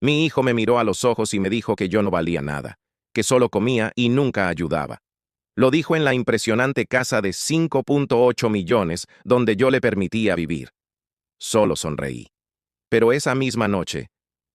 Mi hijo me miró a los ojos y me dijo que yo no valía nada, que solo comía y nunca ayudaba. Lo dijo en la impresionante casa de 5.8 millones donde yo le permitía vivir. Solo sonreí. Pero esa misma noche,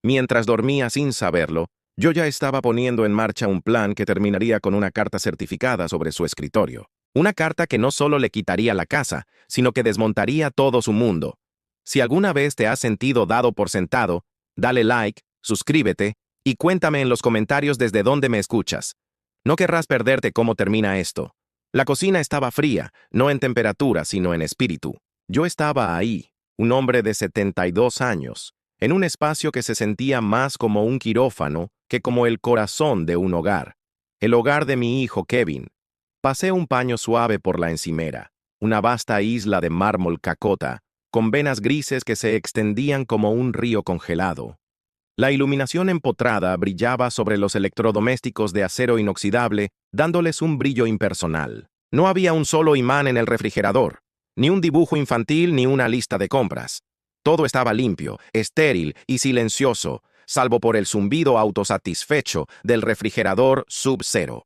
mientras dormía sin saberlo, yo ya estaba poniendo en marcha un plan que terminaría con una carta certificada sobre su escritorio. Una carta que no solo le quitaría la casa, sino que desmontaría todo su mundo. Si alguna vez te has sentido dado por sentado, dale like, suscríbete y cuéntame en los comentarios desde dónde me escuchas. No querrás perderte cómo termina esto. La cocina estaba fría, no en temperatura, sino en espíritu. Yo estaba ahí, un hombre de 72 años, en un espacio que se sentía más como un quirófano que como el corazón de un hogar. El hogar de mi hijo Kevin. Pasé un paño suave por la encimera, una vasta isla de mármol cacota, con venas grises que se extendían como un río congelado. La iluminación empotrada brillaba sobre los electrodomésticos de acero inoxidable, dándoles un brillo impersonal. No había un solo imán en el refrigerador, ni un dibujo infantil ni una lista de compras. Todo estaba limpio, estéril y silencioso, salvo por el zumbido autosatisfecho del refrigerador Sub-Zero.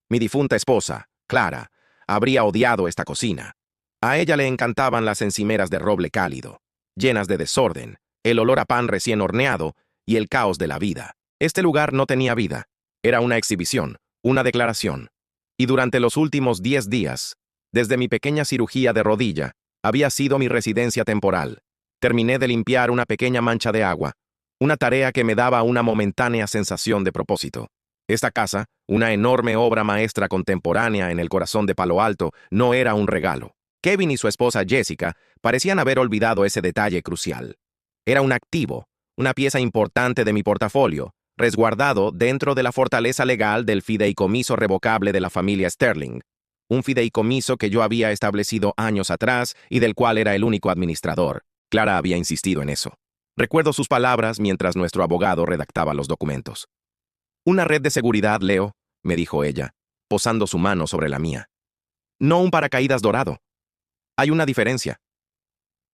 Mi difunta esposa, Clara, habría odiado esta cocina. A ella le encantaban las encimeras de roble cálido, llenas de desorden, el olor a pan recién horneado y el caos de la vida. Este lugar no tenía vida. Era una exhibición, una declaración. Y durante los últimos 10 días, desde mi pequeña cirugía de rodilla, había sido mi residencia temporal. Terminé de limpiar una pequeña mancha de agua, una tarea que me daba una momentánea sensación de propósito. Esta casa, una enorme obra maestra contemporánea en el corazón de Palo Alto, no era un regalo. Kevin y su esposa Jessica parecían haber olvidado ese detalle crucial. Era un activo, una pieza importante de mi portafolio, resguardado dentro de la fortaleza legal del fideicomiso revocable de la familia Sterling. Un fideicomiso que yo había establecido años atrás y del cual era el único administrador. Clara había insistido en eso. Recuerdo sus palabras mientras nuestro abogado redactaba los documentos. Una red de seguridad, Leo, me dijo ella, posando su mano sobre la mía. No un paracaídas dorado. Hay una diferencia.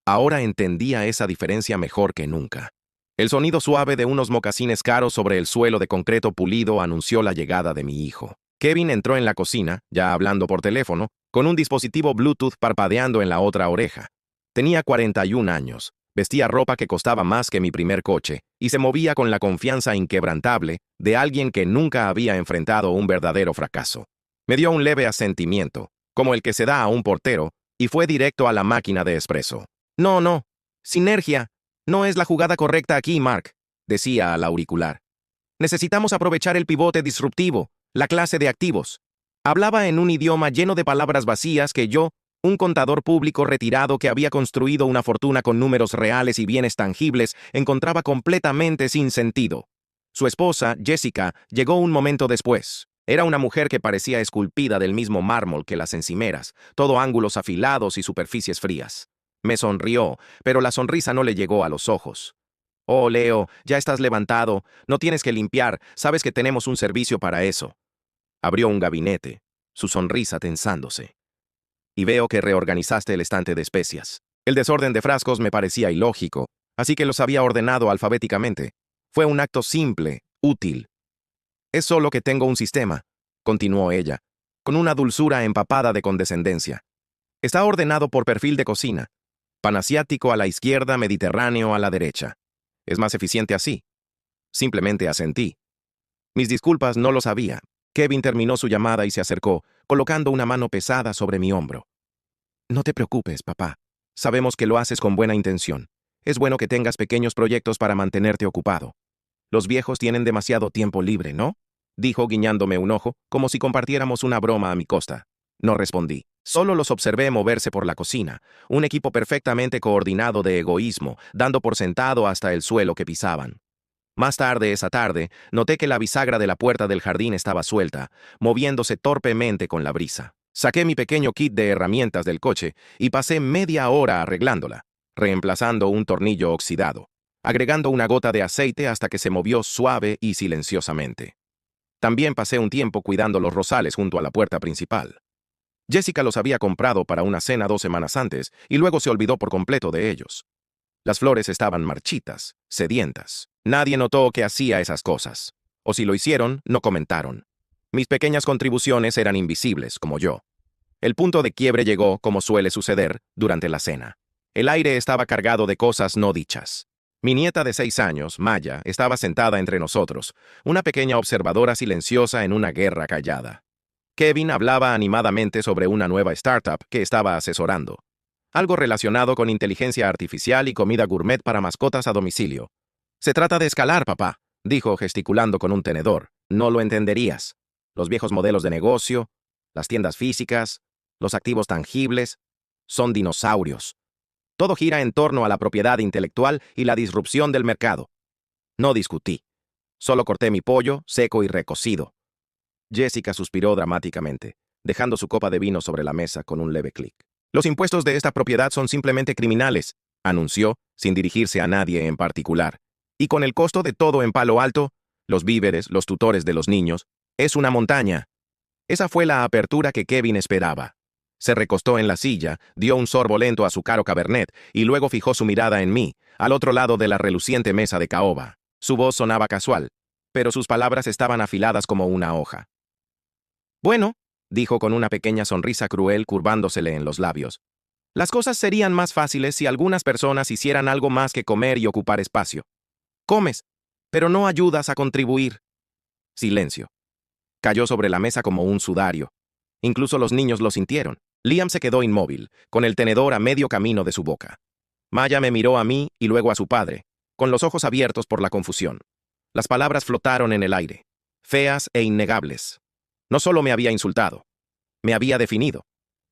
Ahora entendía esa diferencia mejor que nunca. El sonido suave de unos mocasines caros sobre el suelo de concreto pulido anunció la llegada de mi hijo. Kevin entró en la cocina, ya hablando por teléfono, con un dispositivo Bluetooth parpadeando en la otra oreja. Tenía 41 años, vestía ropa que costaba más que mi primer coche, y se movía con la confianza inquebrantable de alguien que nunca había enfrentado un verdadero fracaso. Me dio un leve asentimiento, como el que se da a un portero, y fue directo a la máquina de espresso. No, sinergia. No es la jugada correcta aquí, Mark, decía al auricular. Necesitamos aprovechar el pivote disruptivo, la clase de activos. Hablaba en un idioma lleno de palabras vacías que yo, un contador público retirado que había construido una fortuna con números reales y bienes tangibles, encontraba completamente sin sentido. Su esposa, Jessica, llegó un momento después. Era una mujer que parecía esculpida del mismo mármol que las encimeras, todo ángulos afilados y superficies frías. Me sonrió, pero la sonrisa no le llegó a los ojos. Oh, Leo, ya estás levantado, no tienes que limpiar, sabes que tenemos un servicio para eso. Abrió un gabinete, su sonrisa tensándose. Y veo que reorganizaste el estante de especias. El desorden de frascos me parecía ilógico, así que los había ordenado alfabéticamente. Fue un acto simple, útil. Es solo que tengo un sistema, continuó ella, con una dulzura empapada de condescendencia. Está ordenado por perfil de cocina. Panasiático a la izquierda, mediterráneo a la derecha. Es más eficiente así. Simplemente asentí. Mis disculpas, no lo sabía. Kevin terminó su llamada y se acercó, colocando una mano pesada sobre mi hombro. No te preocupes, papá. Sabemos que lo haces con buena intención. Es bueno que tengas pequeños proyectos para mantenerte ocupado. Los viejos tienen demasiado tiempo libre, ¿no? Dijo guiñándome un ojo, como si compartiéramos una broma a mi costa. No respondí. Solo los observé moverse por la cocina, un equipo perfectamente coordinado de egoísmo, dando por sentado hasta el suelo que pisaban. Más tarde esa tarde, noté que la bisagra de la puerta del jardín estaba suelta, moviéndose torpemente con la brisa. Saqué mi pequeño kit de herramientas del coche y pasé media hora arreglándola, reemplazando un tornillo oxidado, agregando una gota de aceite hasta que se movió suave y silenciosamente. También pasé un tiempo cuidando los rosales junto a la puerta principal. Jessica los había comprado para una cena 2 semanas antes y luego se olvidó por completo de ellos. Las flores estaban marchitas, sedientas. Nadie notó que hacía esas cosas. O si lo hicieron, no comentaron. Mis pequeñas contribuciones eran invisibles, como yo. El punto de quiebre llegó, como suele suceder, durante la cena. El aire estaba cargado de cosas no dichas. Mi nieta de 6 años, Maya, estaba sentada entre nosotros, una pequeña observadora silenciosa en una guerra callada. Kevin hablaba animadamente sobre una nueva startup que estaba asesorando. Algo relacionado con inteligencia artificial y comida gourmet para mascotas a domicilio. Se trata de escalar, papá, dijo gesticulando con un tenedor. No lo entenderías. Los viejos modelos de negocio, las tiendas físicas, los activos tangibles, son dinosaurios. Todo gira en torno a la propiedad intelectual y la disrupción del mercado. No discutí. Solo corté mi pollo, seco y recocido. Jessica suspiró dramáticamente, dejando su copa de vino sobre la mesa con un leve clic. Los impuestos de esta propiedad son simplemente criminales, anunció, sin dirigirse a nadie en particular. Y con el costo de todo en Palo Alto, los víveres, los tutores de los niños, es una montaña. Esa fue la apertura que Kevin esperaba. Se recostó en la silla, dio un sorbo lento a su caro cabernet y luego fijó su mirada en mí, al otro lado de la reluciente mesa de caoba. Su voz sonaba casual, pero sus palabras estaban afiladas como una hoja. Bueno, dijo con una pequeña sonrisa cruel curvándosele en los labios. Las cosas serían más fáciles si algunas personas hicieran algo más que comer y ocupar espacio. Comes, pero no ayudas a contribuir. Silencio. Cayó sobre la mesa como un sudario. Incluso los niños lo sintieron. Liam se quedó inmóvil, con el tenedor a medio camino de su boca. Maya me miró a mí y luego a su padre, con los ojos abiertos por la confusión. Las palabras flotaron en el aire, feas e innegables. No solo me había insultado, me había definido.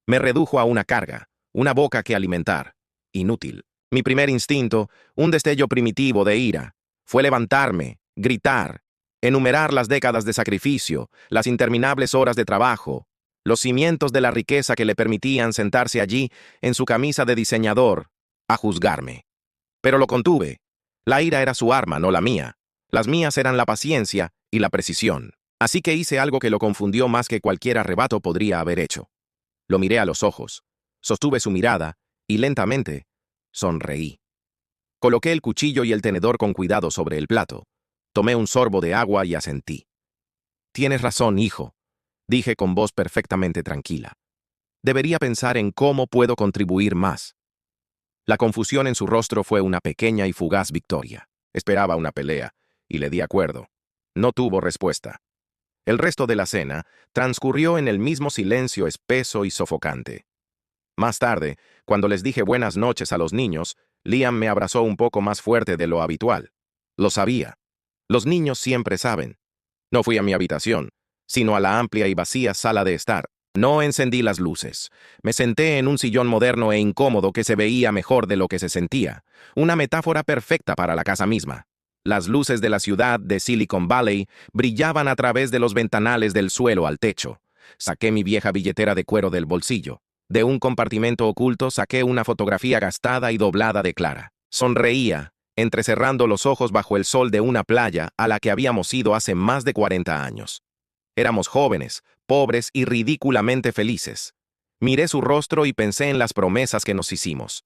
Me redujo a una carga, una boca que alimentar. Inútil. Mi primer instinto, un destello primitivo de ira, fue levantarme, gritar, enumerar las décadas de sacrificio, las interminables horas de trabajo, los cimientos de la riqueza que le permitían sentarse allí, en su camisa de diseñador, a juzgarme. Pero lo contuve. La ira era su arma, no la mía. Las mías eran la paciencia y la precisión. Así que hice algo que lo confundió más que cualquier arrebato podría haber hecho. Lo miré a los ojos, sostuve su mirada y lentamente sonreí. Coloqué el cuchillo y el tenedor con cuidado sobre el plato. Tomé un sorbo de agua y asentí. Tienes razón, hijo, dije con voz perfectamente tranquila. Debería pensar en cómo puedo contribuir más. La confusión en su rostro fue una pequeña y fugaz victoria. Esperaba una pelea, y le di acuerdo. No tuvo respuesta. El resto de la cena transcurrió en el mismo silencio espeso y sofocante. Más tarde, cuando les dije buenas noches a los niños, Liam me abrazó un poco más fuerte de lo habitual. Lo sabía. Los niños siempre saben. No fui a mi habitación, sino a la amplia y vacía sala de estar. No encendí las luces. Me senté en un sillón moderno e incómodo que se veía mejor de lo que se sentía. Una metáfora perfecta para la casa misma. Las luces de la ciudad de Silicon Valley brillaban a través de los ventanales del suelo al techo. Saqué mi vieja billetera de cuero del bolsillo. De un compartimento oculto saqué una fotografía gastada y doblada de Clara. Sonreía, entrecerrando los ojos bajo el sol de una playa a la que habíamos ido hace más de 40 años. Éramos jóvenes, pobres y ridículamente felices. Miré su rostro y pensé en las promesas que nos hicimos.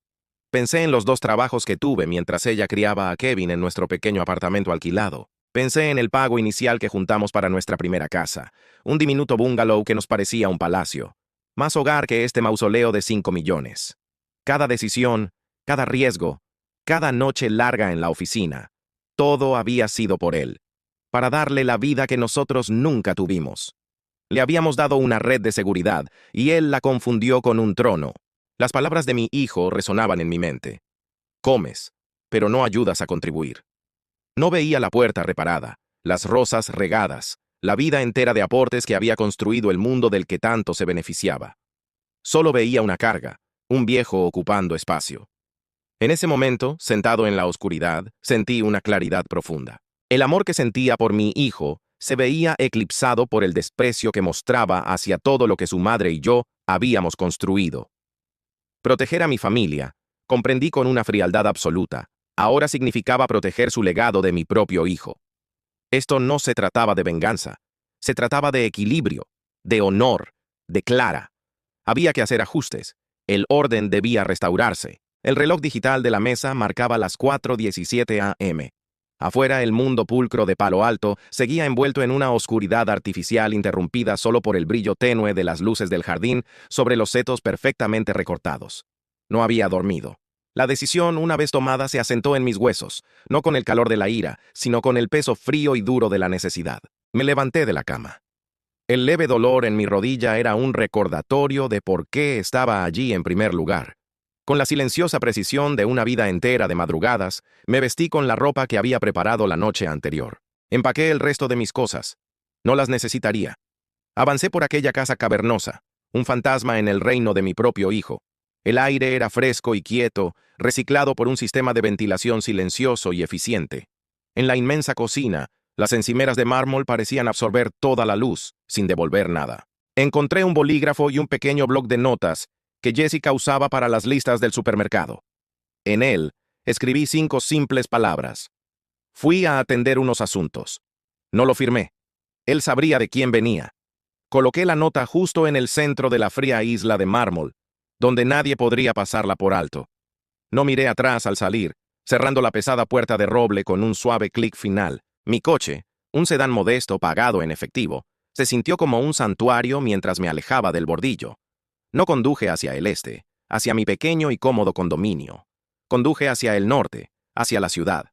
Pensé en los 2 trabajos que tuve mientras ella criaba a Kevin en nuestro pequeño apartamento alquilado. Pensé en el pago inicial que juntamos para nuestra primera casa, un diminuto bungalow que nos parecía un palacio. Más hogar que este mausoleo de 5 millones. Cada decisión, cada riesgo, cada noche larga en la oficina, todo había sido por él, para darle la vida que nosotros nunca tuvimos. Le habíamos dado una red de seguridad, y él la confundió con un trono. Las palabras de mi hijo resonaban en mi mente. Comes, pero no ayudas a contribuir. No veía la puerta reparada, las rosas regadas, la vida entera de aportes que había construido el mundo del que tanto se beneficiaba. Solo veía una carga, un viejo ocupando espacio. En ese momento, sentado en la oscuridad, sentí una claridad profunda. El amor que sentía por mi hijo se veía eclipsado por el desprecio que mostraba hacia todo lo que su madre y yo habíamos construido. Proteger a mi familia, comprendí con una frialdad absoluta, ahora significaba proteger su legado de mi propio hijo. Esto no se trataba de venganza, se trataba de equilibrio, de honor, de Clara. Había que hacer ajustes, el orden debía restaurarse. El reloj digital de la mesa marcaba las 4:17 a.m. Afuera, el mundo pulcro de Palo Alto seguía envuelto en una oscuridad artificial interrumpida solo por el brillo tenue de las luces del jardín sobre los setos perfectamente recortados. No había dormido. La decisión, una vez tomada, se asentó en mis huesos, no con el calor de la ira, sino con el peso frío y duro de la necesidad. Me levanté de la cama. El leve dolor en mi rodilla era un recordatorio de por qué estaba allí en primer lugar. Con la silenciosa precisión de una vida entera de madrugadas, me vestí con la ropa que había preparado la noche anterior. Empaqué el resto de mis cosas. No las necesitaría. Avancé por aquella casa cavernosa, un fantasma en el reino de mi propio hijo. El aire era fresco y quieto, reciclado por un sistema de ventilación silencioso y eficiente. En la inmensa cocina, las encimeras de mármol parecían absorber toda la luz, sin devolver nada. Encontré un bolígrafo y un pequeño bloc de notas que Jessica usaba para las listas del supermercado. En él, escribí 5 simples palabras. Fui a atender unos asuntos. No lo firmé. Él sabría de quién venía. Coloqué la nota justo en el centro de la fría isla de mármol, donde nadie podría pasarla por alto. No miré atrás al salir, cerrando la pesada puerta de roble con un suave clic final. Mi coche, un sedán modesto pagado en efectivo, se sintió como un santuario mientras me alejaba del bordillo. No conduje hacia el este, hacia mi pequeño y cómodo condominio. Conduje hacia el norte, hacia la ciudad.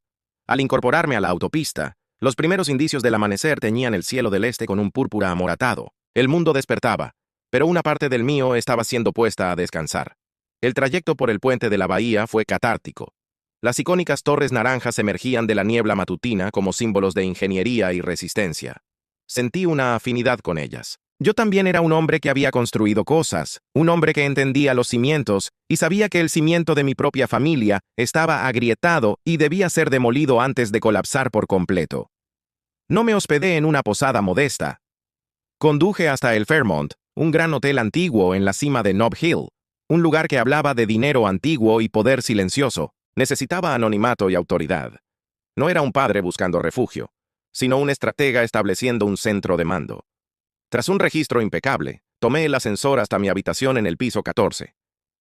Al incorporarme a la autopista, los primeros indicios del amanecer teñían el cielo del este con un púrpura amoratado. El mundo despertaba, pero una parte del mío estaba siendo puesta a descansar. El trayecto por el puente de la bahía fue catártico. Las icónicas torres naranjas emergían de la niebla matutina como símbolos de ingeniería y resistencia. Sentí una afinidad con ellas. Yo también era un hombre que había construido cosas, un hombre que entendía los cimientos y sabía que el cimiento de mi propia familia estaba agrietado y debía ser demolido antes de colapsar por completo. No me hospedé en una posada modesta. Conduje hasta el Fairmont, un gran hotel antiguo en la cima de Nob Hill, un lugar que hablaba de dinero antiguo y poder silencioso. Necesitaba anonimato y autoridad. No era un padre buscando refugio, sino un estratega estableciendo un centro de mando. Tras un registro impecable, tomé el ascensor hasta mi habitación en el piso 14.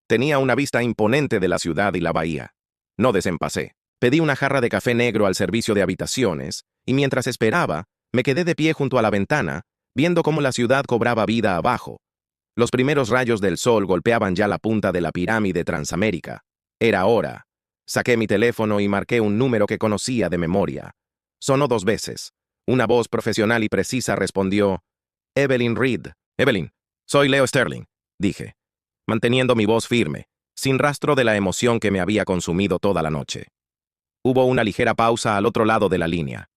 Tenía una vista imponente de la ciudad y la bahía. No desempacé. Pedí una jarra de café negro al servicio de habitaciones, y mientras esperaba, me quedé de pie junto a la ventana, viendo cómo la ciudad cobraba vida abajo. Los primeros rayos del sol golpeaban ya la punta de la pirámide Transamérica. Era hora. Saqué mi teléfono y marqué un número que conocía de memoria. Sonó 2 veces. Una voz profesional y precisa respondió: Evelyn Reed. Evelyn, soy Leo Sterling, dije, manteniendo mi voz firme, sin rastro de la emoción que me había consumido toda la noche. Hubo una ligera pausa al otro lado de la línea.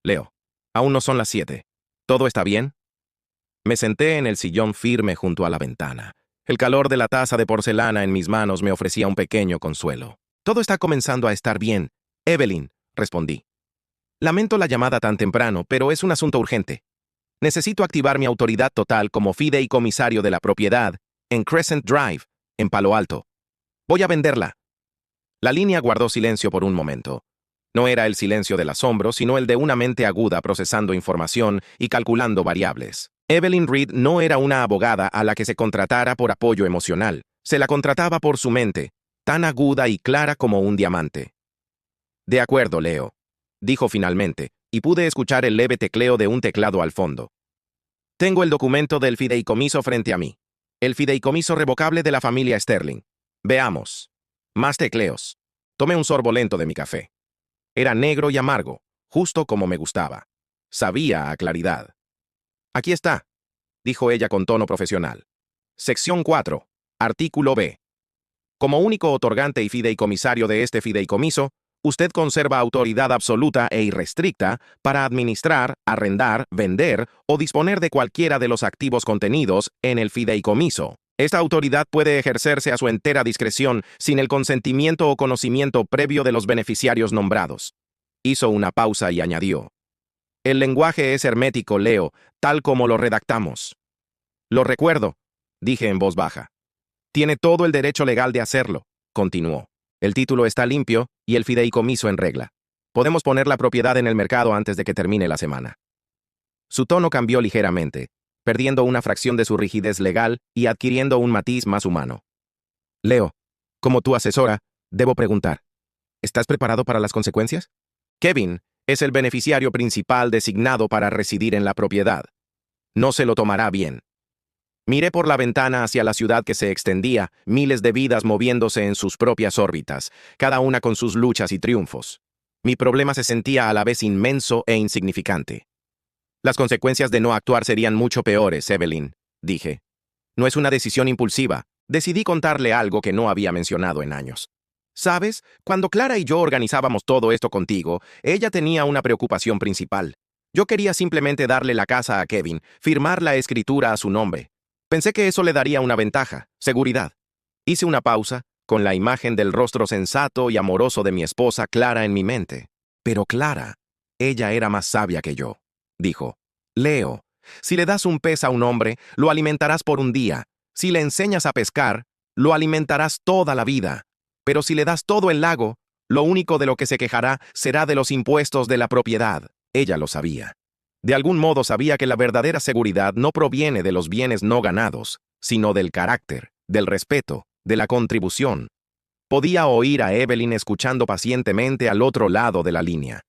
Leo, aún no son las 7. ¿Todo está bien? Me senté en el sillón firme junto a la ventana. El calor de la taza de porcelana en mis manos me ofrecía un pequeño consuelo. Todo está comenzando a estar bien, Evelyn, respondí. Lamento la llamada tan temprano, pero es un asunto urgente. Necesito activar mi autoridad total como fideicomisario de la propiedad en Crescent Drive, en Palo Alto. Voy a venderla. La línea guardó silencio por un momento. No era el silencio del asombro, sino el de una mente aguda procesando información y calculando variables. Evelyn Reed no era una abogada a la que se contratara por apoyo emocional. Se la contrataba por su mente, tan aguda y clara como un diamante. De acuerdo, Leo, dijo finalmente, y pude escuchar el leve tecleo de un teclado al fondo. Tengo el documento del fideicomiso frente a mí. El fideicomiso revocable de la familia Sterling. Veamos. Más tecleos. Tomé un sorbo lento de mi café. Era negro y amargo, justo como me gustaba. Sabía a claridad. Aquí está, dijo ella con tono profesional. Sección 4. Artículo B. Como único otorgante y fideicomisario de este fideicomiso, usted conserva autoridad absoluta e irrestricta para administrar, arrendar, vender o disponer de cualquiera de los activos contenidos en el fideicomiso. Esta autoridad puede ejercerse a su entera discreción sin el consentimiento o conocimiento previo de los beneficiarios nombrados. Hizo una pausa y añadió: El lenguaje es hermético, Leo, tal como lo redactamos. Lo recuerdo, dije en voz baja. Tiene todo el derecho legal de hacerlo, continuó. El título está limpio y el fideicomiso en regla. Podemos poner la propiedad en el mercado antes de que termine la semana. Su tono cambió ligeramente, perdiendo una fracción de su rigidez legal y adquiriendo un matiz más humano. Leo, como tu asesora, debo preguntar, ¿estás preparado para las consecuencias? Kevin es el beneficiario principal designado para residir en la propiedad. No se lo tomará bien. Miré por la ventana hacia la ciudad que se extendía, miles de vidas moviéndose en sus propias órbitas, cada una con sus luchas y triunfos. Mi problema se sentía a la vez inmenso e insignificante. Las consecuencias de no actuar serían mucho peores, Evelyn, dije. No es una decisión impulsiva. Decidí contarle algo que no había mencionado en años. ¿Sabes? Cuando Clara y yo organizábamos todo esto contigo, ella tenía una preocupación principal. Yo quería simplemente darle la casa a Kevin, firmar la escritura a su nombre. Pensé que eso le daría una ventaja, seguridad. Hice una pausa, con la imagen del rostro sensato y amoroso de mi esposa Clara en mi mente. Pero Clara, ella era más sabia que yo. Dijo, Leo, si le das un pez a un hombre, lo alimentarás por un día. Si le enseñas a pescar, lo alimentarás toda la vida. Pero si le das todo el lago, lo único de lo que se quejará será de los impuestos de la propiedad. Ella lo sabía. De algún modo sabía que la verdadera seguridad no proviene de los bienes no ganados, sino del carácter, del respeto, de la contribución. Podía oír a Evelyn escuchando pacientemente al otro lado de la línea.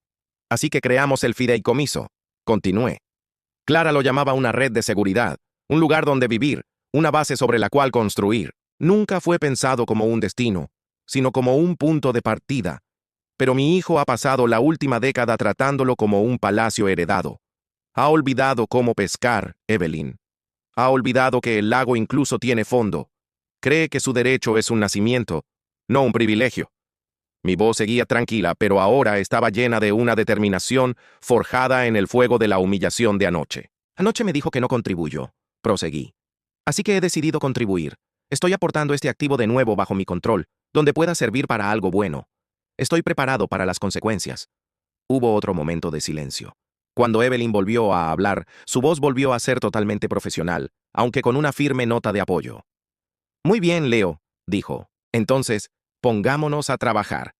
Así que creamos el fideicomiso. Continué. Clara lo llamaba una red de seguridad, un lugar donde vivir, una base sobre la cual construir. Nunca fue pensado como un destino, sino como un punto de partida. Pero mi hijo ha pasado la última década tratándolo como un palacio heredado. Ha olvidado cómo pescar, Evelyn. Ha olvidado que el lago incluso tiene fondo. Cree que su derecho es un nacimiento, no un privilegio. Mi voz seguía tranquila, pero ahora estaba llena de una determinación forjada en el fuego de la humillación de anoche. Anoche me dijo que no contribuyó, proseguí. Así que he decidido contribuir. Estoy aportando este activo de nuevo bajo mi control, donde pueda servir para algo bueno. Estoy preparado para las consecuencias. Hubo otro momento de silencio. Cuando Evelyn volvió a hablar, su voz volvió a ser totalmente profesional, aunque con una firme nota de apoyo. Muy bien, Leo, dijo. Entonces, pongámonos a trabajar.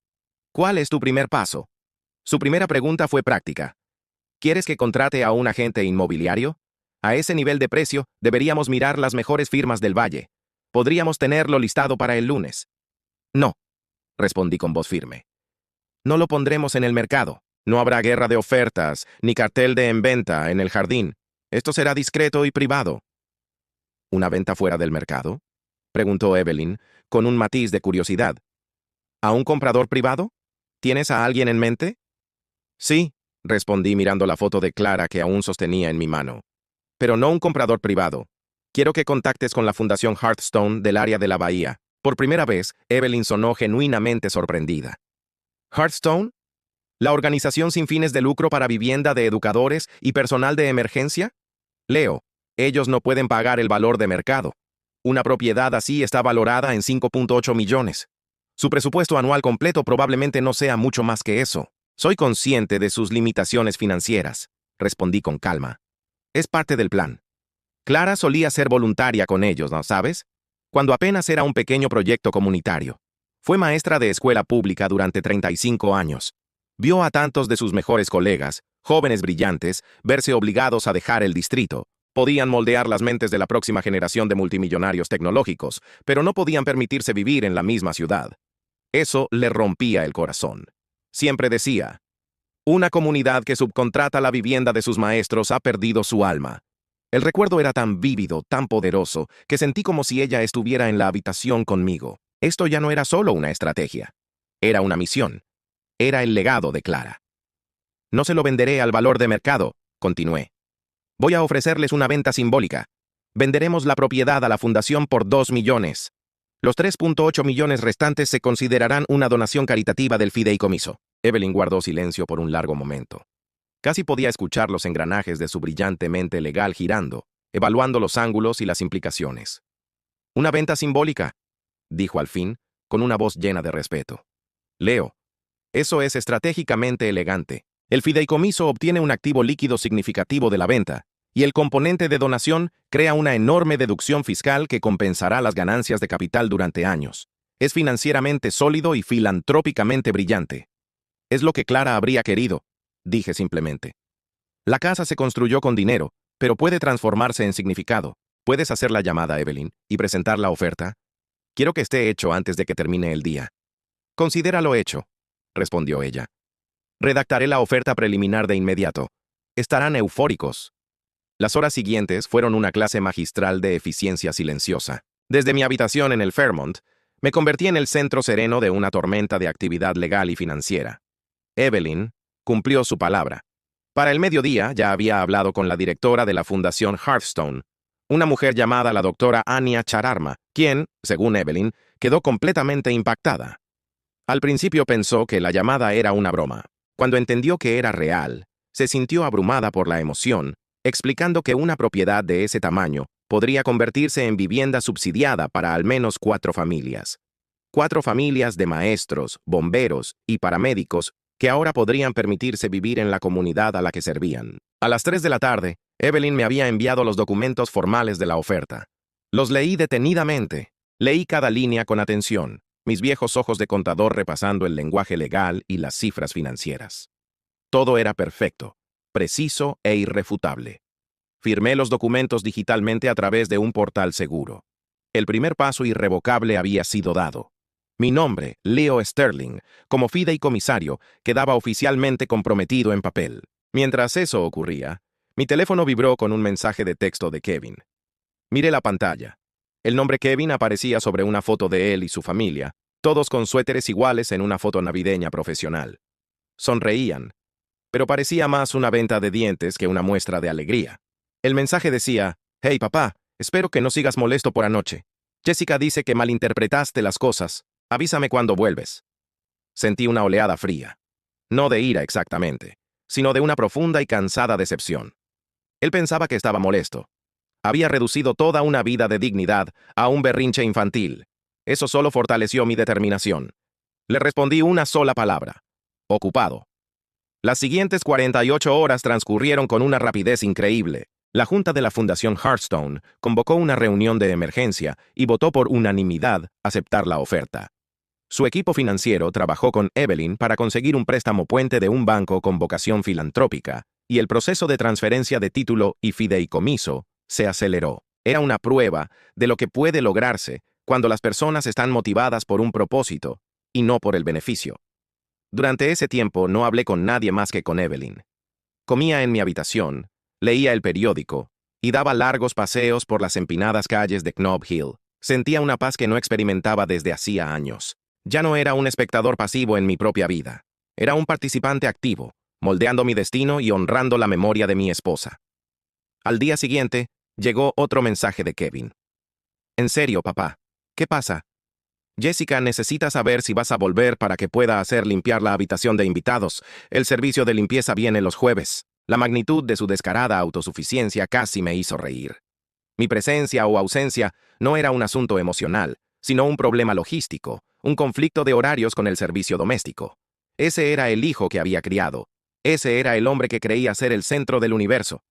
¿Cuál es tu primer paso? Su primera pregunta fue práctica. ¿Quieres que contrate a un agente inmobiliario? A ese nivel de precio, deberíamos mirar las mejores firmas del valle. Podríamos tenerlo listado para el lunes. No, respondí con voz firme. No lo pondremos en el mercado. No habrá guerra de ofertas, ni cartel de en venta en el jardín. Esto será discreto y privado. ¿Una venta fuera del mercado? Preguntó Evelyn, con un matiz de curiosidad. ¿A un comprador privado? ¿Tienes a alguien en mente? Sí, respondí mirando la foto de Clara que aún sostenía en mi mano. Pero no un comprador privado. Quiero que contactes con la Fundación Hearthstone del área de la bahía. Por primera vez, Evelyn sonó genuinamente sorprendida. ¿Hearthstone? ¿La organización sin fines de lucro para vivienda de educadores y personal de emergencia? Leo, ellos no pueden pagar el valor de mercado. Una propiedad así está valorada en 5.8 millones. Su presupuesto anual completo probablemente no sea mucho más que eso. Soy consciente de sus limitaciones financieras, respondí con calma. Es parte del plan. Clara solía ser voluntaria con ellos, ¿no sabes? Cuando apenas era un pequeño proyecto comunitario. Fue maestra de escuela pública durante 35 años. Vio a tantos de sus mejores colegas, jóvenes brillantes, verse obligados a dejar el distrito. Podían moldear las mentes de la próxima generación de multimillonarios tecnológicos, pero no podían permitirse vivir en la misma ciudad. Eso le rompía el corazón. Siempre decía, una comunidad que subcontrata la vivienda de sus maestros ha perdido su alma. El recuerdo era tan vívido, tan poderoso, que sentí como si ella estuviera en la habitación conmigo. Esto ya no era solo una estrategia. Era una misión. Era el legado de Clara. No se lo venderé al valor de mercado, continué. Voy a ofrecerles una venta simbólica. Venderemos la propiedad a la fundación por 2 millones. Los 3.8 millones restantes se considerarán una donación caritativa del fideicomiso. Evelyn guardó silencio por un largo momento. Casi podía escuchar los engranajes de su brillante mente legal girando, evaluando los ángulos y las implicaciones. «Una venta simbólica», dijo al fin, con una voz llena de respeto. «Leo, eso es estratégicamente elegante. El fideicomiso obtiene un activo líquido significativo de la venta, y el componente de donación crea una enorme deducción fiscal que compensará las ganancias de capital durante años. Es financieramente sólido y filantrópicamente brillante. Es lo que Clara habría querido», dije simplemente. «La casa se construyó con dinero, pero puede transformarse en significado. ¿Puedes hacer la llamada, Evelyn, y presentar la oferta? Quiero que esté hecho antes de que termine el día». «Considéralo hecho», respondió ella. Redactaré la oferta preliminar de inmediato. Estarán eufóricos. Las horas siguientes fueron una clase magistral de eficiencia silenciosa. Desde mi habitación en el Fairmont, me convertí en el centro sereno de una tormenta de actividad legal y financiera. Evelyn cumplió su palabra. Para el mediodía ya había hablado con la directora de la Fundación Hearthstone, una mujer llamada la doctora Anya Chararma, quien, según Evelyn, quedó completamente impactada. Al principio pensó que la llamada era una broma. Cuando entendió que era real, se sintió abrumada por la emoción, explicando que una propiedad de ese tamaño podría convertirse en vivienda subsidiada para al menos 4 familias. 4 familias de maestros, bomberos y paramédicos que ahora podrían permitirse vivir en la comunidad a la que servían. A las 3 de la tarde, Evelyn me había enviado los documentos formales de la oferta. Los leí detenidamente. Leí cada línea con atención, mis viejos ojos de contador repasando el lenguaje legal y las cifras financieras. Todo era perfecto, preciso e irrefutable. Firmé los documentos digitalmente a través de un portal seguro. El primer paso irrevocable había sido dado. Mi nombre, Leo Sterling, como fideicomisario, quedaba oficialmente comprometido en papel. Mientras eso ocurría, mi teléfono vibró con un mensaje de texto de Kevin. Miré la pantalla. El nombre Kevin aparecía sobre una foto de él y su familia, todos con suéteres iguales en una foto navideña profesional. Sonreían, pero parecía más una venta de dientes que una muestra de alegría. El mensaje decía: «Hey papá, espero que no sigas molesto por anoche. Jessica dice que malinterpretaste las cosas. Avísame cuando vuelves». Sentí una oleada fría. No de ira exactamente, sino de una profunda y cansada decepción. Él pensaba que estaba molesto. Había reducido toda una vida de dignidad a un berrinche infantil. Eso solo fortaleció mi determinación. Le respondí una sola palabra: ocupado. Las siguientes 48 horas transcurrieron con una rapidez increíble. La Junta de la Fundación Hearthstone convocó una reunión de emergencia y votó por unanimidad aceptar la oferta. Su equipo financiero trabajó con Evelyn para conseguir un préstamo puente de un banco con vocación filantrópica, y el proceso de transferencia de título y fideicomiso se aceleró. Era una prueba de lo que puede lograrse cuando las personas están motivadas por un propósito y no por el beneficio. Durante ese tiempo no hablé con nadie más que con Evelyn. Comía en mi habitación, leía el periódico y daba largos paseos por las empinadas calles de Knob Hill. Sentía una paz que no experimentaba desde hacía años. Ya no era un espectador pasivo en mi propia vida. Era un participante activo, moldeando mi destino y honrando la memoria de mi esposa. Al día siguiente, llegó otro mensaje de Kevin. «En serio, papá, ¿qué pasa? Jessica necesita saber si vas a volver para que pueda hacer limpiar la habitación de invitados. El servicio de limpieza viene los jueves». La magnitud de su descarada autosuficiencia casi me hizo reír. Mi presencia o ausencia no era un asunto emocional, sino un problema logístico, un conflicto de horarios con el servicio doméstico. Ese era el hijo que había criado. Ese era el hombre que creía ser el centro del universo.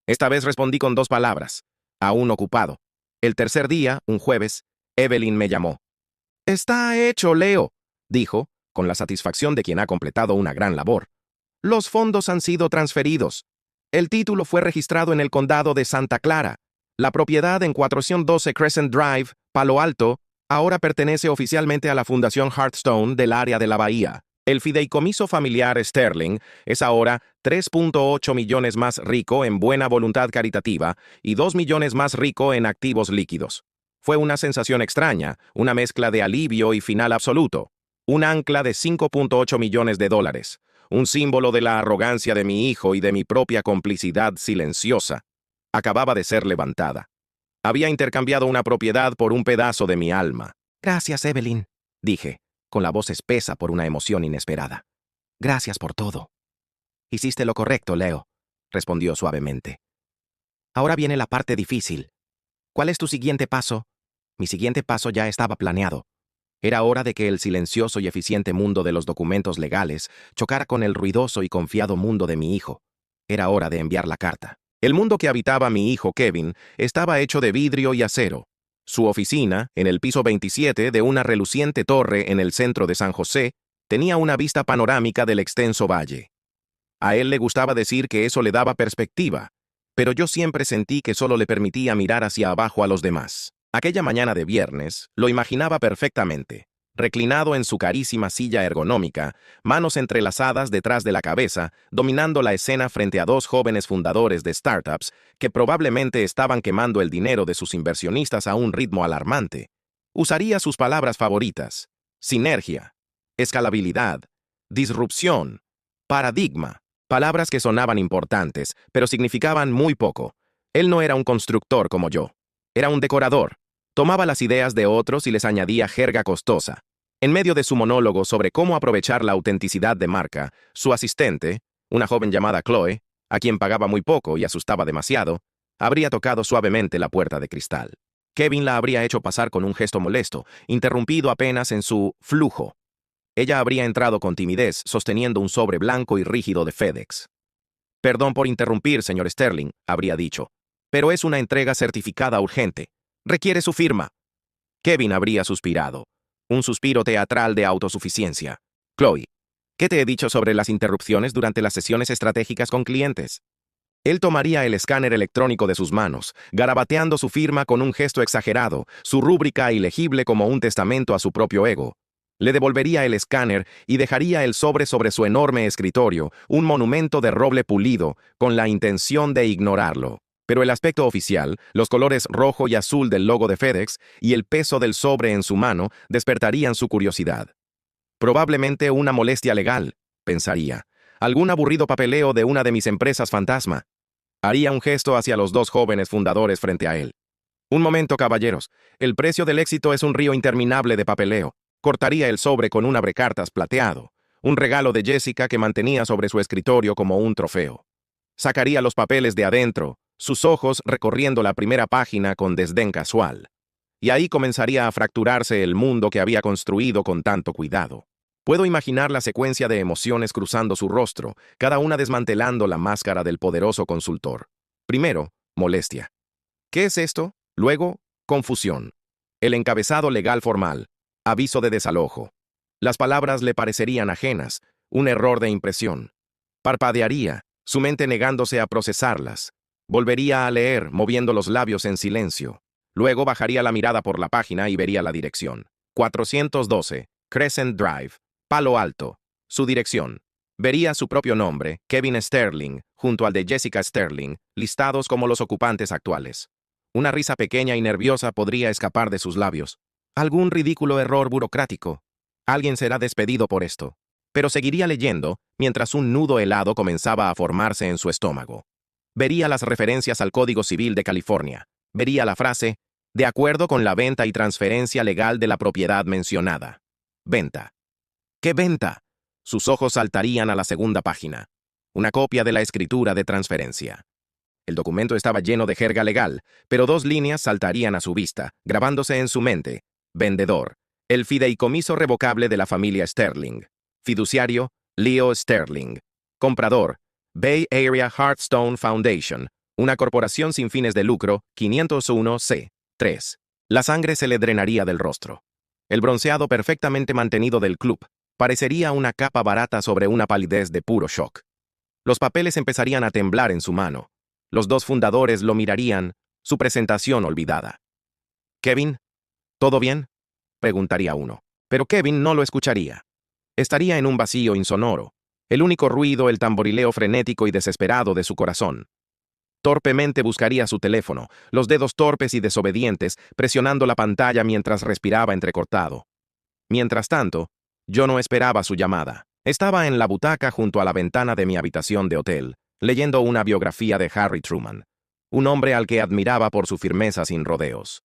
Esta vez respondí con 2 palabras: aún ocupado. El tercer día, un jueves, Evelyn me llamó. «Está hecho, Leo», dijo, con la satisfacción de quien ha completado una gran labor. «Los fondos han sido transferidos. El título fue registrado en el condado de Santa Clara. La propiedad en 412 Crescent Drive, Palo Alto, ahora pertenece oficialmente a la Fundación Hearthstone del área de la Bahía. El fideicomiso familiar Sterling es ahora 3.8 millones más rico en buena voluntad caritativa y 2 millones más rico en activos líquidos». Fue una sensación extraña, una mezcla de alivio y final absoluto. Un ancla de 5.8 millones de dólares. Un símbolo de la arrogancia de mi hijo y de mi propia complicidad silenciosa, acababa de ser levantada. Había intercambiado una propiedad por un pedazo de mi alma. «Gracias, Evelyn», dije, con la voz espesa por una emoción inesperada. «Gracias por todo». «Hiciste lo correcto, Leo», respondió suavemente. «Ahora viene la parte difícil. ¿Cuál es tu siguiente paso?» Mi siguiente paso ya estaba planeado. Era hora de que el silencioso y eficiente mundo de los documentos legales chocara con el ruidoso y confiado mundo de mi hijo. Era hora de enviar la carta. El mundo que habitaba mi hijo Kevin estaba hecho de vidrio y acero. Su oficina, en el piso 27 de una reluciente torre en el centro de San José, tenía una vista panorámica del extenso valle. A él le gustaba decir que eso le daba perspectiva, pero yo siempre sentí que solo le permitía mirar hacia abajo a los demás. Aquella mañana de viernes lo imaginaba perfectamente, reclinado en su carísima silla ergonómica, manos entrelazadas detrás de la cabeza, dominando la escena frente a dos jóvenes fundadores de startups que probablemente estaban quemando el dinero de sus inversionistas a un ritmo alarmante. Usaría sus palabras favoritas: sinergia, escalabilidad, disrupción, paradigma. Palabras que sonaban importantes, pero significaban muy poco. Él no era un constructor como yo. Era un decorador. Tomaba las ideas de otros y les añadía jerga costosa. En medio de su monólogo sobre cómo aprovechar la autenticidad de marca, su asistente, una joven llamada Chloe, a quien pagaba muy poco y asustaba demasiado, habría tocado suavemente la puerta de cristal. Kevin la habría hecho pasar con un gesto molesto, interrumpido apenas en su flujo. Ella habría entrado con timidez, sosteniendo un sobre blanco y rígido de FedEx. «Perdón por interrumpir, señor Sterling», habría dicho, «pero es una entrega certificada urgente. Requiere su firma». Kevin habría suspirado. Un suspiro teatral de autosuficiencia. «Chloe, ¿qué te he dicho sobre las interrupciones durante las sesiones estratégicas con clientes?» Él tomaría el escáner electrónico de sus manos, garabateando su firma con un gesto exagerado, su rúbrica ilegible como un testamento a su propio ego. Le devolvería el escáner y dejaría el sobre su enorme escritorio, un monumento de roble pulido, con la intención de ignorarlo. Pero el aspecto oficial, los colores rojo y azul del logo de FedEx y el peso del sobre en su mano despertarían su curiosidad. Probablemente una molestia legal, pensaría. Algún aburrido papeleo de una de mis empresas fantasma. Haría un gesto hacia los dos jóvenes fundadores frente a él. «Un momento, caballeros. El precio del éxito es un río interminable de papeleo». Cortaría el sobre con un abrecartas plateado, un regalo de Jessica que mantenía sobre su escritorio como un trofeo. Sacaría los papeles de adentro, sus ojos recorriendo la primera página con desdén casual. Y ahí comenzaría a fracturarse el mundo que había construido con tanto cuidado. Puedo imaginar la secuencia de emociones cruzando su rostro, cada una desmantelando la máscara del poderoso consultor. Primero, molestia. ¿Qué es esto? Luego, confusión. El encabezado legal formal. Aviso de desalojo. Las palabras le parecerían ajenas, un error de impresión. Parpadearía, su mente negándose a procesarlas. Volvería a leer, moviendo los labios en silencio. Luego bajaría la mirada por la página y vería la dirección. 412, Crescent Drive, Palo Alto. Su dirección. Vería su propio nombre, Kevin Sterling, junto al de Jessica Sterling, listados como los ocupantes actuales. Una risa pequeña y nerviosa podría escapar de sus labios. Algún ridículo error burocrático. Alguien será despedido por esto. Pero seguiría leyendo, mientras un nudo helado comenzaba a formarse en su estómago. Vería las referencias al Código Civil de California. Vería la frase, de acuerdo con la venta y transferencia legal de la propiedad mencionada. Venta. ¿Qué venta? Sus ojos saltarían a la segunda página. Una copia de la escritura de transferencia. El documento estaba lleno de jerga legal, pero dos líneas saltarían a su vista, grabándose en su mente. Vendedor. El fideicomiso revocable de la familia Sterling. Fiduciario. Leo Sterling. Comprador. Bay Area Hearthstone Foundation. Una corporación sin fines de lucro, 501C. 3. La sangre se le drenaría del rostro. El bronceado perfectamente mantenido del club parecería una capa barata sobre una palidez de puro shock. Los papeles empezarían a temblar en su mano. Los dos fundadores lo mirarían, su presentación olvidada. «¿Kevin? ¿Todo bien?», preguntaría uno. Pero Kevin no lo escucharía. Estaría en un vacío insonoro. El único ruido, el tamborileo frenético y desesperado de su corazón. Torpemente buscaría su teléfono, los dedos torpes y desobedientes, presionando la pantalla mientras respiraba entrecortado. Mientras tanto, yo no esperaba su llamada. Estaba en la butaca junto a la ventana de mi habitación de hotel, leyendo una biografía de Harry Truman, un hombre al que admiraba por su firmeza sin rodeos.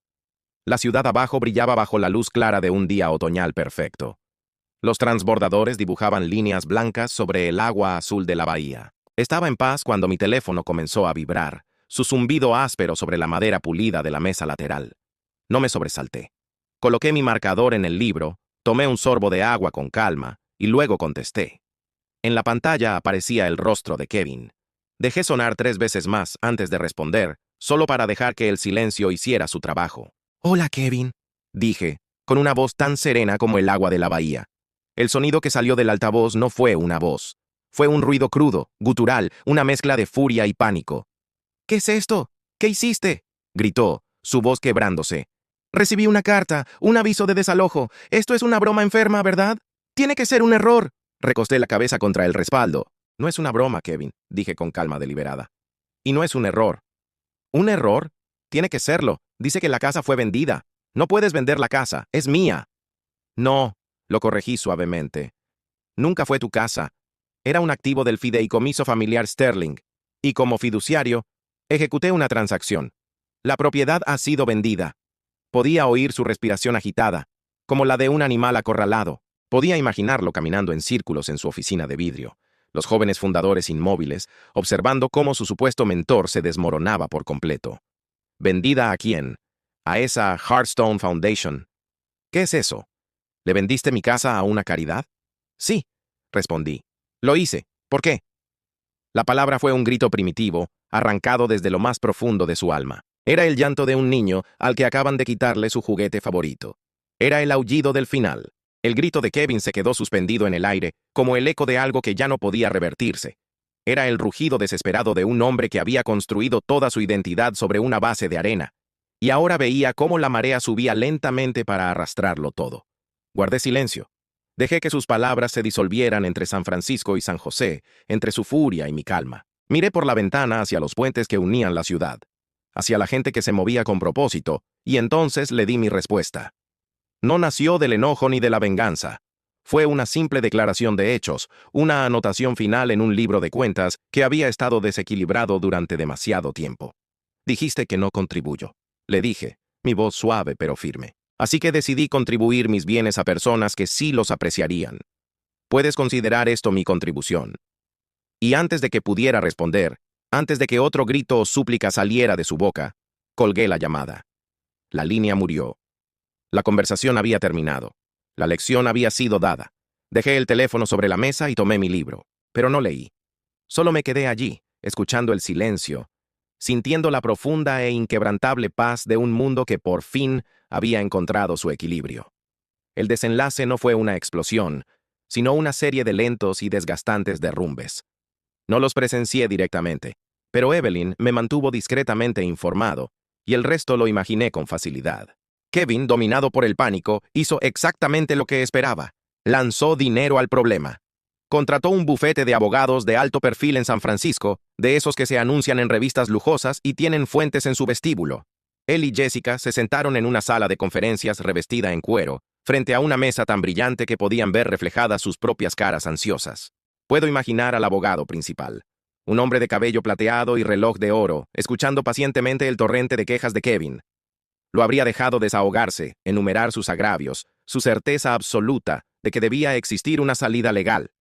La ciudad abajo brillaba bajo la luz clara de un día otoñal perfecto. Los transbordadores dibujaban líneas blancas sobre el agua azul de la bahía. Estaba en paz cuando mi teléfono comenzó a vibrar, su zumbido áspero sobre la madera pulida de la mesa lateral. No me sobresalté. Coloqué mi marcador en el libro, tomé un sorbo de agua con calma y luego contesté. En la pantalla aparecía el rostro de Kevin. Dejé sonar 3 veces más antes de responder, solo para dejar que el silencio hiciera su trabajo. «Hola, Kevin», dije, con una voz tan serena como el agua de la bahía. El sonido que salió del altavoz no fue una voz. Fue un ruido crudo, gutural, una mezcla de furia y pánico. «¿Qué es esto? ¿Qué hiciste?», gritó, su voz quebrándose. Recibí una carta, un aviso de desalojo. Esto es una broma enferma, ¿verdad? Tiene que ser un error. Recosté la cabeza contra el respaldo. No es una broma, Kevin, dije con calma deliberada. Y no es un error. ¿Un error? Tiene que serlo. Dice que la casa fue vendida. No puedes vender la casa. Es mía. No, lo corregí suavemente. Nunca fue tu casa. Era un activo del fideicomiso familiar Sterling. Y como fiduciario, ejecuté una transacción. La propiedad ha sido vendida. Podía oír su respiración agitada, como la de un animal acorralado. Podía imaginarlo caminando en círculos en su oficina de vidrio, los jóvenes fundadores inmóviles, observando cómo su supuesto mentor se desmoronaba por completo. ¿Vendida a quién? ¿A esa Hearthstone Foundation? ¿Qué es eso? ¿Le vendiste mi casa a una caridad? Sí, respondí. Lo hice. ¿Por qué? La palabra fue un grito primitivo, arrancado desde lo más profundo de su alma. Era el llanto de un niño al que acaban de quitarle su juguete favorito. Era el aullido del final. El grito de Kevin se quedó suspendido en el aire, como el eco de algo que ya no podía revertirse. Era el rugido desesperado de un hombre que había construido toda su identidad sobre una base de arena, y ahora veía cómo la marea subía lentamente para arrastrarlo todo. Guardé silencio. Dejé que sus palabras se disolvieran entre San Francisco y San José, entre su furia y mi calma. Miré por la ventana hacia los puentes que unían la ciudad, hacia la gente que se movía con propósito, y entonces le di mi respuesta. No nació del enojo ni de la venganza. Fue una simple declaración de hechos, una anotación final en un libro de cuentas que había estado desequilibrado durante demasiado tiempo. Dijiste que no contribuyo. Le dije, mi voz suave pero firme. Así que decidí contribuir mis bienes a personas que sí los apreciarían. Puedes considerar esto mi contribución. Y antes de que pudiera responder, antes de que otro grito o súplica saliera de su boca, colgué la llamada. La línea murió. La conversación había terminado. La lección había sido dada. Dejé el teléfono sobre la mesa y tomé mi libro, pero no leí. Solo me quedé allí, escuchando el silencio, sintiendo la profunda e inquebrantable paz de un mundo que por fin había encontrado su equilibrio. El desenlace no fue una explosión, sino una serie de lentos y desgastantes derrumbes. No los presencié directamente, pero Evelyn me mantuvo discretamente informado, y el resto lo imaginé con facilidad. Kevin, dominado por el pánico, hizo exactamente lo que esperaba. Lanzó dinero al problema. Contrató un bufete de abogados de alto perfil en San Francisco, de esos que se anuncian en revistas lujosas y tienen fuentes en su vestíbulo. Él y Jessica se sentaron en una sala de conferencias revestida en cuero, frente a una mesa tan brillante que podían ver reflejadas sus propias caras ansiosas. Puedo imaginar al abogado principal, un hombre de cabello plateado y reloj de oro, escuchando pacientemente el torrente de quejas de Kevin. Lo habría dejado desahogarse, enumerar sus agravios, su certeza absoluta de que debía existir una salida legal.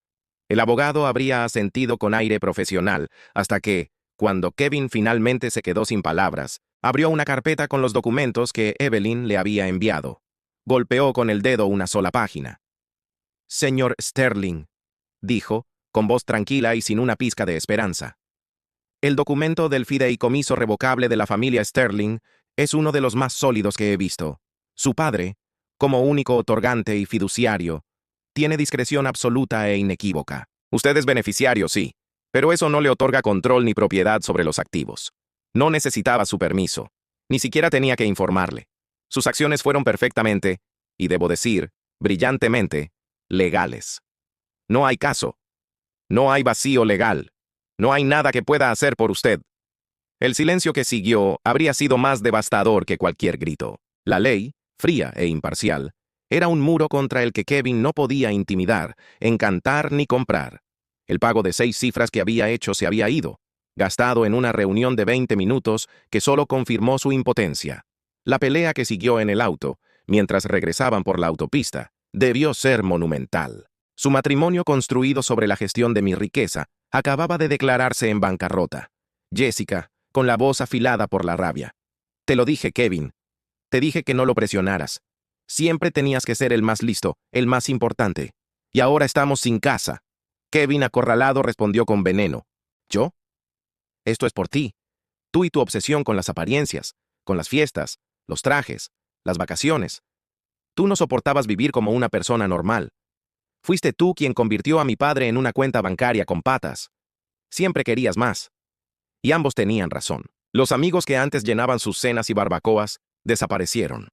El abogado habría asentido con aire profesional, hasta que, cuando Kevin finalmente se quedó sin palabras, abrió una carpeta con los documentos que Evelyn le había enviado. Golpeó con el dedo una sola página. «Señor Sterling», dijo, con voz tranquila y sin una pizca de esperanza. «El documento del fideicomiso revocable de la familia Sterling es uno de los más sólidos que he visto. Su padre, como único otorgante y fiduciario, tiene discreción absoluta e inequívoca. Usted es beneficiario, sí, pero eso no le otorga control ni propiedad sobre los activos. No necesitaba su permiso. Ni siquiera tenía que informarle. Sus acciones fueron perfectamente, y debo decir, brillantemente, legales. No hay caso. No hay vacío legal. No hay nada que pueda hacer por usted. El silencio que siguió habría sido más devastador que cualquier grito. La ley, fría e imparcial, era un muro contra el que Kevin no podía intimidar, encantar ni comprar. El pago de 6 cifras que había hecho se había ido, gastado en una reunión de 20 minutos que solo confirmó su impotencia. La pelea que siguió en el auto, mientras regresaban por la autopista, debió ser monumental. Su matrimonio construido sobre la gestión de mi riqueza acababa de declararse en bancarrota. Jessica, con la voz afilada por la rabia. «Te lo dije, Kevin. Te dije que no lo presionaras. Siempre tenías que ser el más listo, el más importante. Y ahora estamos sin casa». Kevin, acorralado, respondió con veneno. «¿Yo? Esto es por ti. Tú y tu obsesión con las apariencias, con las fiestas, los trajes, las vacaciones. Tú no soportabas vivir como una persona normal. Fuiste tú quien convirtió a mi padre en una cuenta bancaria con patas. Siempre querías más». Y ambos tenían razón. Los amigos que antes llenaban sus cenas y barbacoas desaparecieron.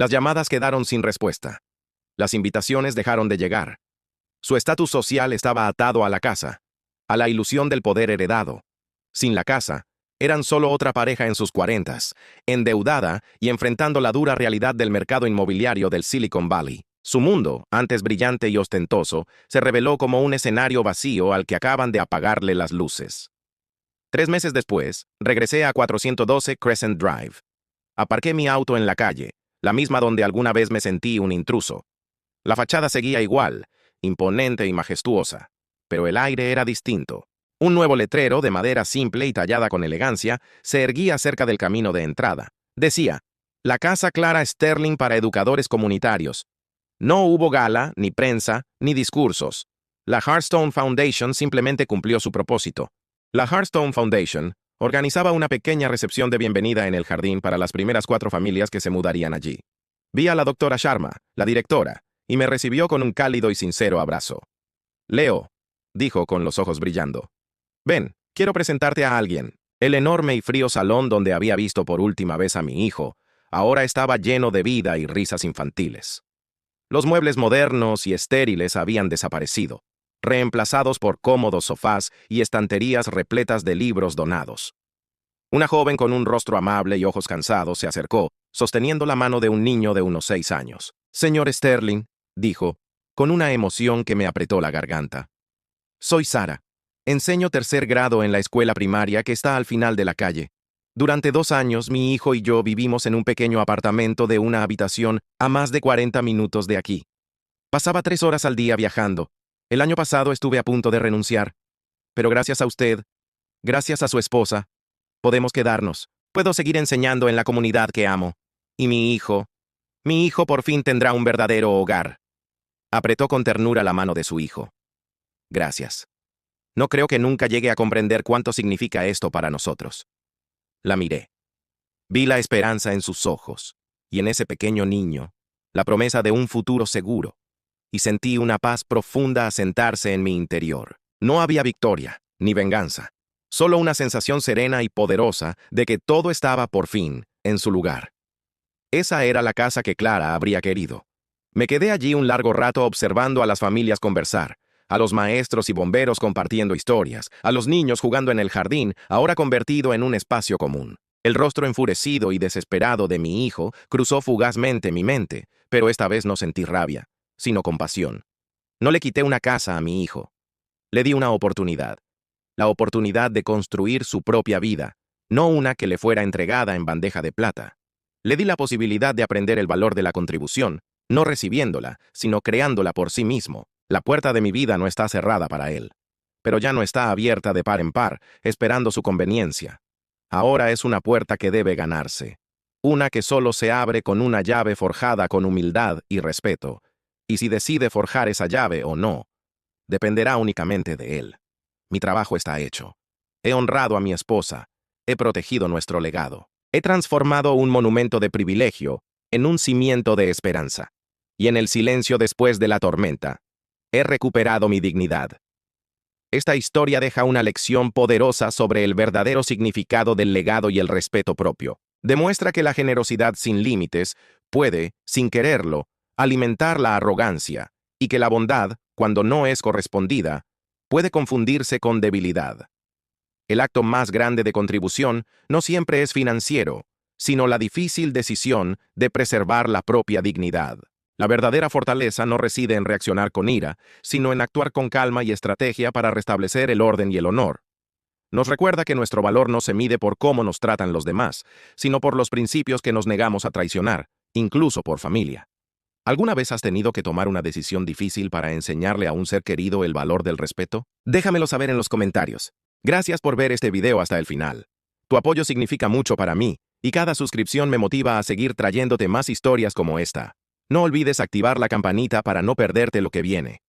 Las llamadas quedaron sin respuesta. Las invitaciones dejaron de llegar. Su estatus social estaba atado a la casa, a la ilusión del poder heredado. Sin la casa, eran solo otra pareja en sus cuarentas, endeudada y enfrentando la dura realidad del mercado inmobiliario del Silicon Valley. Su mundo, antes brillante y ostentoso, se reveló como un escenario vacío al que acaban de apagarle las luces. 3 meses después, regresé a 412 Crescent Drive. Aparqué mi auto en la calle, la misma donde alguna vez me sentí un intruso. La fachada seguía igual, imponente y majestuosa, pero el aire era distinto. Un nuevo letrero de madera simple y tallada con elegancia se erguía cerca del camino de entrada. Decía, la Casa Clara Sterling para educadores comunitarios. No hubo gala, ni prensa, ni discursos. La Hearthstone Foundation simplemente cumplió su propósito. La Hearthstone Foundation organizaba una pequeña recepción de bienvenida en el jardín para las primeras 4 familias que se mudarían allí. Vi a la doctora Sharma, la directora, y me recibió con un cálido y sincero abrazo. Leo, dijo con los ojos brillando. Ven, quiero presentarte a alguien. El enorme y frío salón donde había visto por última vez a mi hijo, ahora estaba lleno de vida y risas infantiles. Los muebles modernos y estériles habían desaparecido, reemplazados por cómodos sofás y estanterías repletas de libros donados. Una joven con un rostro amable y ojos cansados se acercó, sosteniendo la mano de un niño de unos 6 años. Señor Sterling, dijo, con una emoción que me apretó la garganta. Soy Sara. Enseño 3er grado en la escuela primaria que está al final de la calle. Durante 2 años, mi hijo y yo vivimos en un pequeño apartamento de una habitación a más de 40 minutos de aquí. Pasaba 3 horas al día viajando. El año pasado estuve a punto de renunciar. Pero gracias a usted, gracias a su esposa, podemos quedarnos. Puedo seguir enseñando en la comunidad que amo. Y mi hijo por fin tendrá un verdadero hogar. Apretó con ternura la mano de su hijo. Gracias. No creo que nunca llegue a comprender cuánto significa esto para nosotros. La miré. Vi la esperanza en sus ojos, y en ese pequeño niño, la promesa de un futuro seguro, y sentí una paz profunda asentarse en mi interior. No había victoria, ni venganza, solo una sensación serena y poderosa de que todo estaba por fin en su lugar. Esa era la casa que Clara habría querido. Me quedé allí un largo rato observando a las familias conversar, a los maestros y bomberos compartiendo historias, a los niños jugando en el jardín, ahora convertido en un espacio común. El rostro enfurecido y desesperado de mi hijo cruzó fugazmente mi mente, pero esta vez no sentí rabia, sino compasión. No le quité una casa a mi hijo. Le di una oportunidad. La oportunidad de construir su propia vida, no una que le fuera entregada en bandeja de plata. Le di la posibilidad de aprender el valor de la contribución, no recibiéndola, sino creándola por sí mismo. La puerta de mi vida no está cerrada para él, pero ya no está abierta de par en par, esperando su conveniencia. Ahora es una puerta que debe ganarse, una que solo se abre con una llave forjada con humildad y respeto, y si decide forjar esa llave o no, dependerá únicamente de él. Mi trabajo está hecho. He honrado a mi esposa, he protegido nuestro legado, he transformado un monumento de privilegio en un cimiento de esperanza, y en el silencio después de la tormenta, he recuperado mi dignidad. Esta historia deja una lección poderosa sobre el verdadero significado del legado y el respeto propio. Demuestra que la generosidad sin límites puede, sin quererlo, alimentar la arrogancia, y que la bondad, cuando no es correspondida, puede confundirse con debilidad. El acto más grande de contribución no siempre es financiero, sino la difícil decisión de preservar la propia dignidad. La verdadera fortaleza no reside en reaccionar con ira, sino en actuar con calma y estrategia para restablecer el orden y el honor. Nos recuerda que nuestro valor no se mide por cómo nos tratan los demás, sino por los principios que nos negamos a traicionar, incluso por familia. ¿Alguna vez has tenido que tomar una decisión difícil para enseñarle a un ser querido el valor del respeto? Déjamelo saber en los comentarios. Gracias por ver este video hasta el final. Tu apoyo significa mucho para mí, y cada suscripción me motiva a seguir trayéndote más historias como esta. No olvides activar la campanita para no perderte lo que viene.